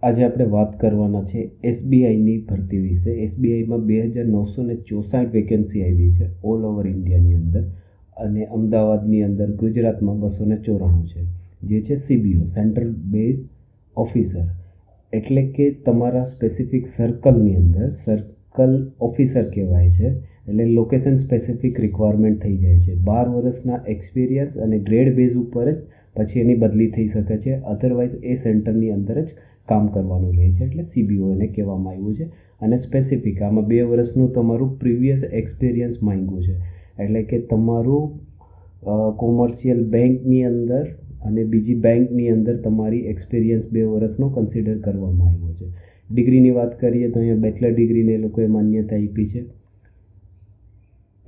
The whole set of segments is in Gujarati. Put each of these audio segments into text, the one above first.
આજે આપણે વાત કરવાના છે એસબીઆઈની ભરતી વિશે. એસબીઆઈમાં 2964 વેકેન્સી આવી છે ઓલ ઓવર ઇન્ડિયાની અંદર, અને અમદાવાદની અંદર ગુજરાતમાં 294 છે, જે છે સીબીઓ સેન્ટ્રલ બેઝ ઓફિસર, એટલે કે તમારા સ્પેસિફિક સર્કલની અંદર સર્કલ ઓફિસર કહેવાય છે. એટલે લોકેશન સ્પેસિફિક રિક્વાયરમેન્ટ થઈ જાય છે. 12 વર્ષના એક્સપિરિયન્સ અને ગ્રેડ બેઝ ઉપર જ પછી એની બદલી થઈ શકે છે. અધરવાઇઝ એ સેન્ટરની અંદર જ કામ કરવાનું રહે છે, એટલે સીબીઓ એને કહેવામાં આવ્યું છે. અને સ્પેસિફિક આમાં 2 વર્ષનું તમારું પ્રીવિયસ એક્સપિરિયન્સ માંગ્યું છે, એટલે કે તમારું કોમર્શિયલ બેંકની અંદર અને બીજી બેંકની અંદર તમારી એક્સપિરિયન્સ 2 વર્ષનો કન્સિડર કરવામાં આવ્યો છે. ડિગ્રીની વાત કરીએ તો અહીંયા બેચલર ડિગ્રીને એ લોકોએ માન્યતા આપી છે.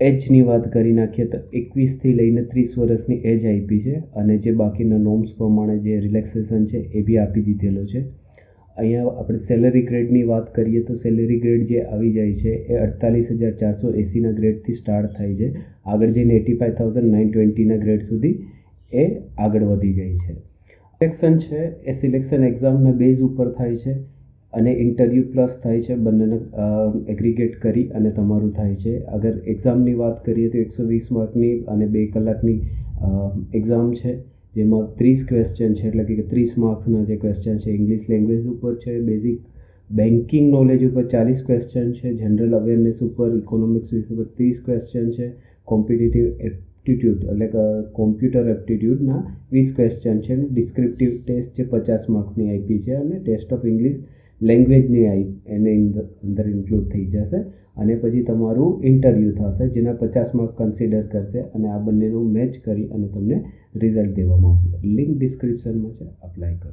એજની વાત કરી નાખીએ તો 21થી લઈને 30 વર્ષની એજ આપી છે, અને જે બાકીના નોર્મ્સ પ્રમાણે જે રિલેક્સેશન છે એ બી આપી દીધેલો છે. અહીંયા આપણે સેલરી ગ્રેડની વાત કરીએ તો સેલરી ગ્રેડ જે આવી જાય છે એ 48,480ના ગ્રેડથી સ્ટાર્ટ થાય છે. આગળ જઈને 85,920ના ગ્રેડ સુધી એ આગળ વધી જાય છે. સિલેક્શન છે એ સિલેક્શન એક્ઝામના બેઝ ઉપર થાય છે, અને ઇન્ટરવ્યૂ પ્લસ થાય છે. બંનેને એગ્રીગેટ કરી અને તમારું થાય છે. અગર એક્ઝામની વાત કરીએ તો 120 માર્કની અને 2 કલાકની એક્ઝામ છે, જેમાં 30 ક્વેશ્ચન છે, એટલે કે 30 માર્ક્સના જે ક્વેશ્ચન છે ઇંગ્લિશ લેંગ્વેજ ઉપર છે, બેઝિક બેન્કિંગ નોલેજ ઉપર 40 ક્વેશ્ચન છે, જનરલ અવેરનેસ ઉપર, ઇકોનોમિક્સ વિશે ઉપર 30 ક્વેશ્ચન છે, કોમ્પિટિટિવ એપ્ટિટ્યૂડ એટલે કે કોમ્પ્યુટર એપ્ટિટ્યૂડના 20 ક્વેશ્ચન છે, અને ડિસ્ક્રિપ્ટિવ ટેસ્ટ જે 50 માર્ક્સની આપી છે, અને ટેસ્ટ ઓફ ઇંગ્લિશ લેંગ્વેજની એને અંદર ઇન્ક્લુડ થઈ જશે. અને પછી તમારું ઇન્ટરવ્યૂ થશે, જેના 50 માર્ક કન્સિડર કરશે, અને આ બંનેનું મેચ કરી અને તમને રિઝલ્ટ દેવામાં આવશે. લિંક ડિસ્ક્રિપ્શનમાં છે, અપ્લાય કરો.